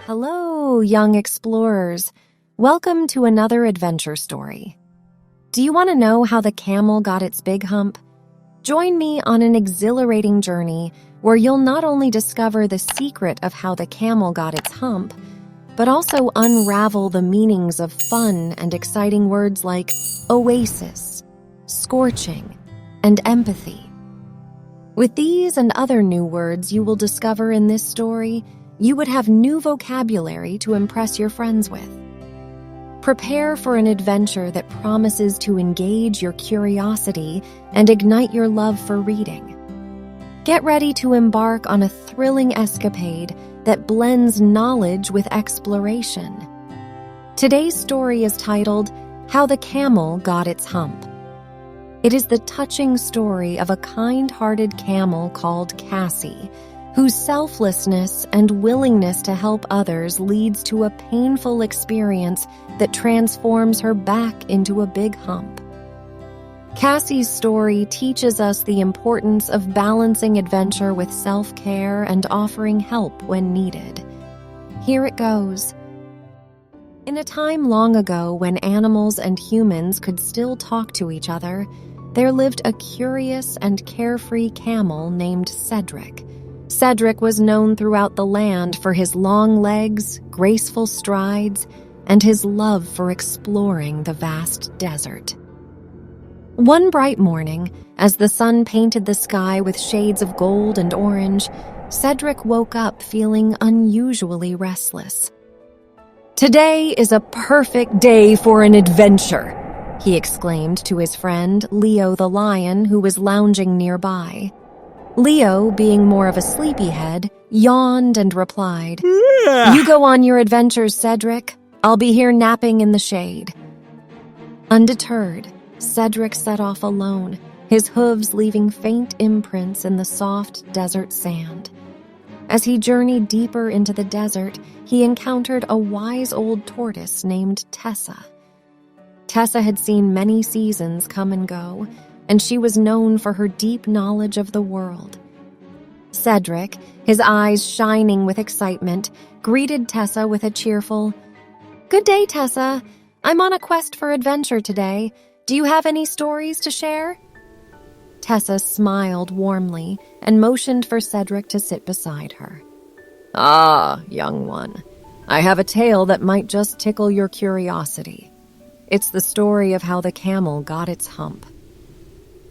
Hello, young explorers. Welcome to another adventure story. Do you want to know how the camel got its big hump? Join me on an exhilarating journey where you'll not only discover the secret of how the camel got its hump, but also unravel the meanings of fun and exciting words like oasis, scorching, and empathy. With these and other new words you will discover in this story, you would have new vocabulary to impress your friends with. Prepare for an adventure that promises to engage your curiosity and ignite your love for reading. Get ready to embark on a thrilling escapade that blends knowledge with exploration. Today's story is titled, How the Camel Got Its Hump. It is the touching story of a kind-hearted camel called Cassie, whose selflessness and willingness to help others leads to a painful experience that transforms her back into a big hump. Cassie's story teaches us the importance of balancing adventure with self-care and offering help when needed. Here it goes. In a time long ago when animals and humans could still talk to each other, there lived a curious and carefree camel named Cedric. Cedric was known throughout the land for his long legs, graceful strides, and his love for exploring the vast desert. One bright morning, as the sun painted the sky with shades of gold and orange, Cedric woke up feeling unusually restless. "Today is a perfect day for an adventure," he exclaimed to his friend, Leo the lion, who was lounging nearby. Leo, being more of a sleepyhead, yawned and replied, "You go on your adventures, Cedric. I'll be here napping in the shade." Undeterred, Cedric set off alone, his hooves leaving faint imprints in the soft desert sand. As he journeyed deeper into the desert, he encountered a wise old tortoise named Tessa. Tessa had seen many seasons come and go, and she was known for her deep knowledge of the world. Cedric, his eyes shining with excitement, greeted Tessa with a cheerful, "Good day, Tessa. I'm on a quest for adventure today. Do you have any stories to share?" Tessa smiled warmly and motioned for Cedric to sit beside her. "Ah, young one, I have a tale that might just tickle your curiosity. It's the story of how the camel got its hump."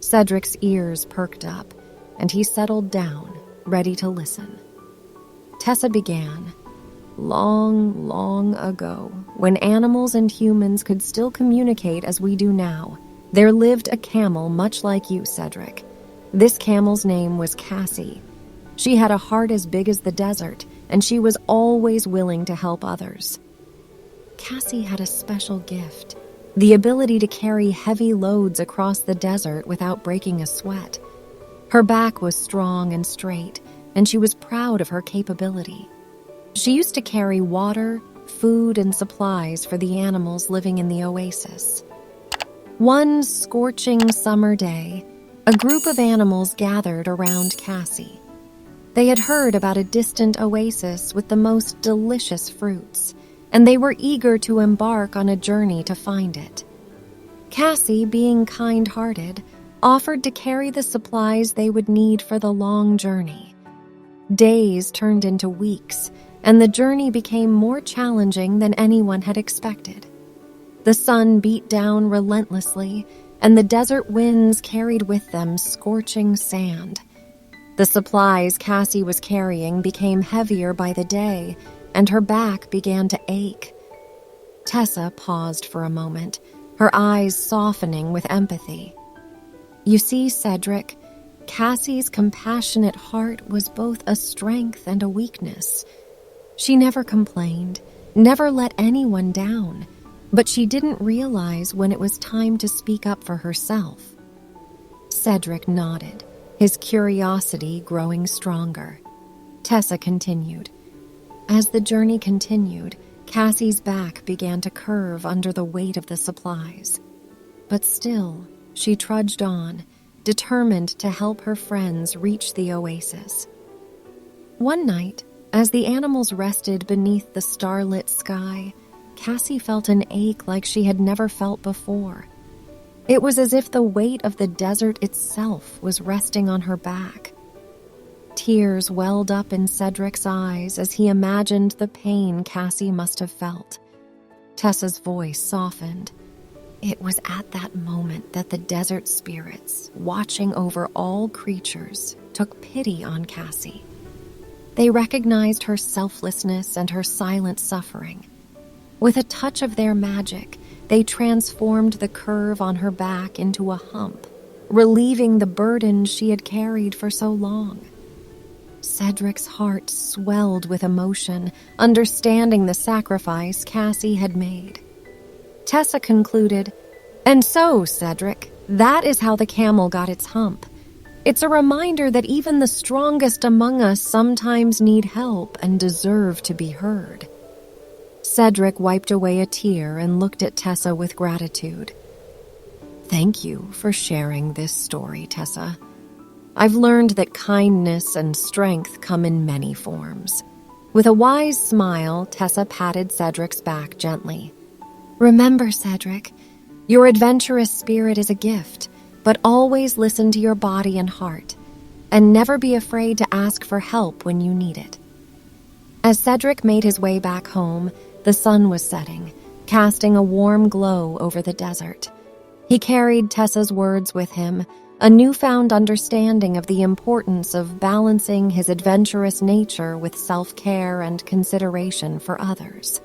Cedric's ears perked up, and he settled down, ready to listen. Tessa began, "Long, long ago, when animals and humans could still communicate as we do now, there lived a camel much like you, Cedric. This camel's name was Cassie. She had a heart as big as the desert, and she was always willing to help others. Cassie had a special gift, the ability to carry heavy loads across the desert without breaking a sweat. Her back was strong and straight, and she was proud of her capability. She used to carry water, food, and supplies for the animals living in the oasis. One scorching summer day, a group of animals gathered around Cassie. They had heard about a distant oasis with the most delicious fruits, and they were eager to embark on a journey to find it. Cassie, being kind-hearted, offered to carry the supplies they would need for the long journey. Days turned into weeks, and the journey became more challenging than anyone had expected. The sun beat down relentlessly, and the desert winds carried with them scorching sand. The supplies Cassie was carrying became heavier by the day, and her back began to ache. Tessa paused for a moment, her eyes softening with empathy. "You see, Cedric, Cassie's compassionate heart was both a strength and a weakness. She never complained, never let anyone down, but she didn't realize when it was time to speak up for herself." Cedric nodded, his curiosity growing stronger. Tessa continued. As the journey continued, Cassie's back began to curve under the weight of the supplies. But still, she trudged on, determined to help her friends reach the oasis. One night, as the animals rested beneath the starlit sky, Cassie felt an ache like she had never felt before. It was as if the weight of the desert itself was resting on her back. Tears welled up in Cedric's eyes as he imagined the pain Cassie must have felt. Tessa's voice softened. It was at that moment that the desert spirits, watching over all creatures, took pity on Cassie. They recognized her selflessness and her silent suffering. With a touch of their magic, they transformed the curve on her back into a hump, relieving the burden she had carried for so long. Cedric's heart swelled with emotion, understanding the sacrifice Cassie had made. Tessa concluded, "And so, Cedric, that is how the camel got its hump. It's a reminder that even the strongest among us sometimes need help and deserve to be heard." Cedric wiped away a tear and looked at Tessa with gratitude. "Thank you for sharing this story, Tessa. I've learned that kindness and strength come in many forms." With a wise smile, Tessa patted Cedric's back gently. "Remember, Cedric, your adventurous spirit is a gift, but always listen to your body and heart, and never be afraid to ask for help when you need it." As Cedric made his way back home, the sun was setting, casting a warm glow over the desert. He carried Tessa's words with him, a newfound understanding of the importance of balancing his adventurous nature with self-care and consideration for others.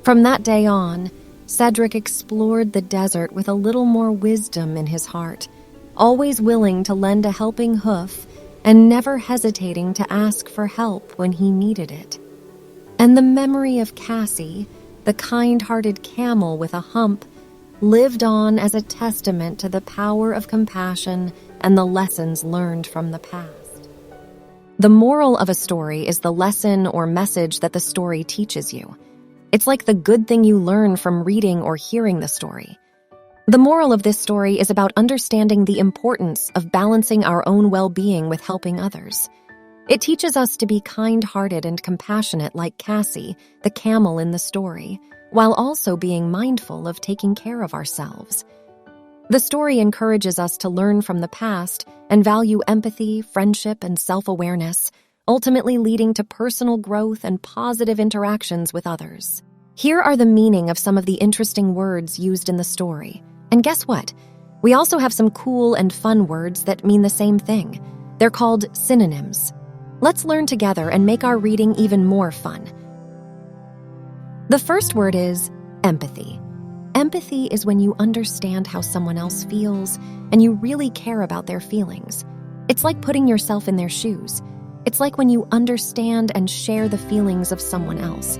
From that day on, Cedric explored the desert with a little more wisdom in his heart, always willing to lend a helping hoof and never hesitating to ask for help when he needed it. And the memory of Cassie, the kind-hearted camel with a hump, lived on as a testament to the power of compassion and the lessons learned from the past. The moral of a story is the lesson or message that the story teaches you. It's like the good thing you learn from reading or hearing the story. The moral of this story is about understanding the importance of balancing our own well-being with helping others. It teaches us to be kind-hearted and compassionate like Cassie, the camel in the story, while also being mindful of taking care of ourselves. The story encourages us to learn from the past and value empathy, friendship, and self-awareness, ultimately leading to personal growth and positive interactions with others. Here are the meaning of some of the interesting words used in the story. And guess what? We also have some cool and fun words that mean the same thing. They're called synonyms. Let's learn together and make our reading even more fun. The first word is empathy. Empathy is when you understand how someone else feels and you really care about their feelings. It's like putting yourself in their shoes. It's like when you understand and share the feelings of someone else.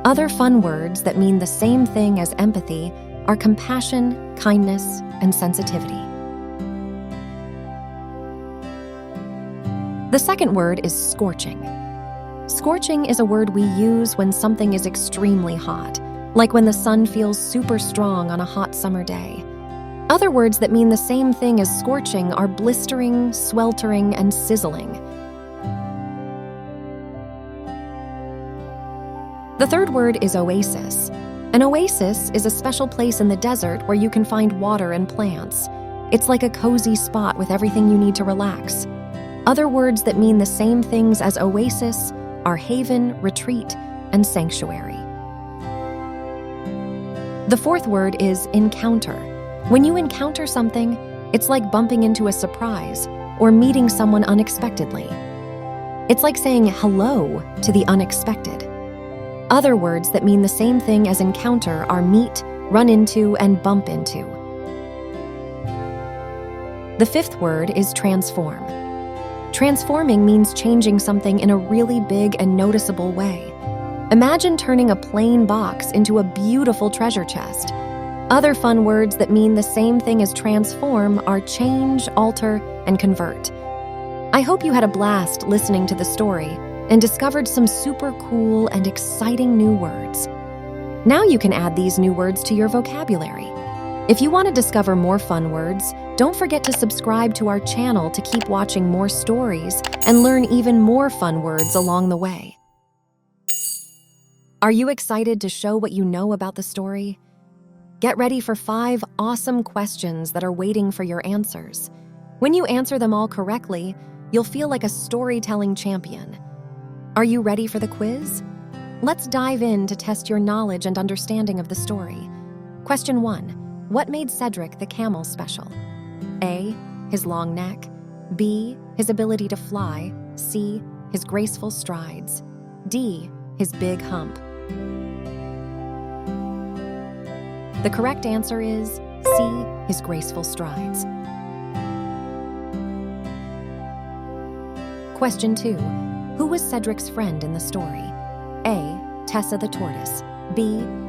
Other fun words that mean the same thing as empathy are compassion, kindness, and sensitivity. The second word is scorching. Scorching is a word we use when something is extremely hot, like when the sun feels super strong on a hot summer day. Other words that mean the same thing as scorching are blistering, sweltering, and sizzling. The third word is oasis. An oasis is a special place in the desert where you can find water and plants. It's like a cozy spot with everything you need to relax. Other words that mean the same things as oasis are haven, retreat, and sanctuary. The fourth word is encounter. When you encounter something, it's like bumping into a surprise or meeting someone unexpectedly. It's like saying hello to the unexpected. Other words that mean the same thing as encounter are meet, run into, and bump into. The fifth word is transform. Transforming means changing something in a really big and noticeable way. Imagine turning a plain box into a beautiful treasure chest. Other fun words that mean the same thing as transform are change, alter, and convert. I hope you had a blast listening to the story and discovered some super cool and exciting new words. Now you can add these new words to your vocabulary. If you want to discover more fun words, Don't forget to subscribe to our channel to keep watching more stories and learn even more fun words along the way. Are you excited to show what you know about the story? Get ready for 5 awesome questions that are waiting for your answers. When you answer them all correctly, you'll feel like a storytelling champion. Are you ready for the quiz? Let's dive in to test your knowledge and understanding of the story. Question 1. What made Cedric the camel special? A. His long neck. B. His ability to fly. C. His graceful strides. D. His big hump. The correct answer is C. His graceful strides. Question 2. Who was Cedric's friend in the story? A. Tessa the tortoise. B.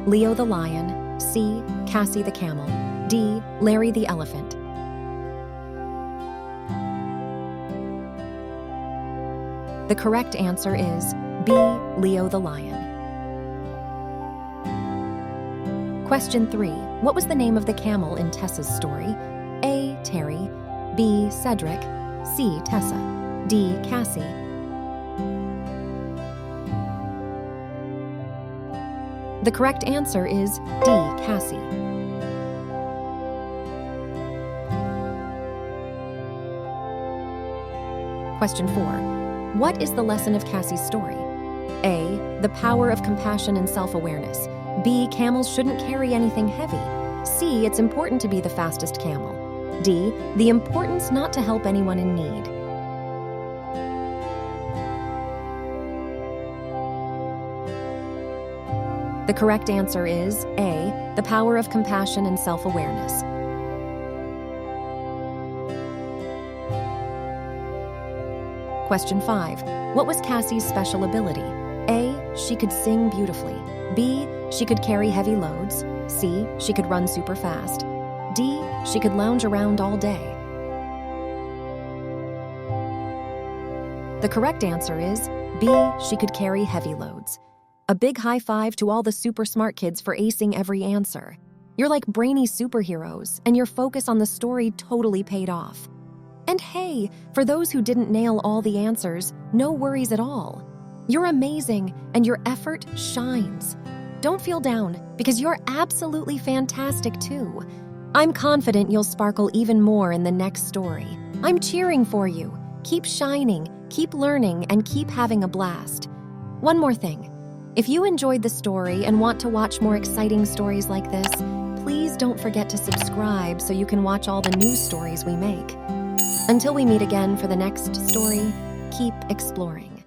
Leo the lion. C. Cassie the camel. D. Larry the elephant. The correct answer is B. Leo the lion. Question 3. What was the name of the camel in Tessa's story? A. Terry. B. Cedric. C. Tessa. D. Cassie. The correct answer is D. Cassie. Question 4. What is the lesson of Cassie's story? A. The power of compassion and self-awareness. B. Camels shouldn't carry anything heavy. C. It's important to be the fastest camel. D. The importance not to help anyone in need. The correct answer is A. The power of compassion and self-awareness. Question 5. What was Cassie's special ability? A. She could sing beautifully. B. She could carry heavy loads. C. She could run super fast. D. She could lounge around all day. The correct answer is B. She could carry heavy loads. A big high five to all the super smart kids for acing every answer. You're like brainy superheroes, and your focus on the story totally paid off. And hey, for those who didn't nail all the answers, no worries at all. You're amazing, and your effort shines. Don't feel down, because you're absolutely fantastic too. I'm confident you'll sparkle even more in the next story. I'm cheering for you. Keep shining, keep learning, and keep having a blast. One more thing. If you enjoyed the story and want to watch more exciting stories like this, please don't forget to subscribe so you can watch all the new stories we make. Until we meet again for the next story, keep exploring.